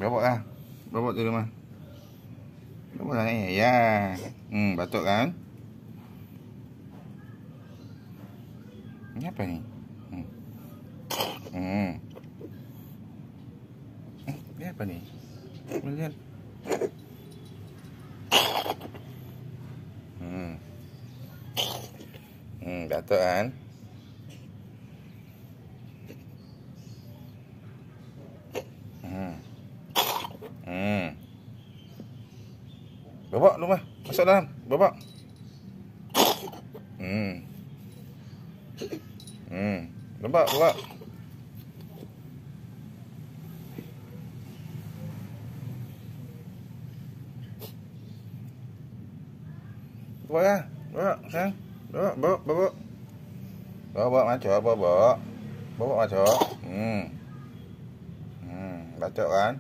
Bawa lah. Bawa tu rumah. Bawa lah ni. Ya. Batuk kan? Ini apa ni? Ini apa ni? Lihat. Batuk kan? Bawa rumah. Masuk dalam. Bawa. Bawa. Bawa ya. Bawa, sayang. Bawa. Bawa macam, bawa. Bawa macam. Batuk kan?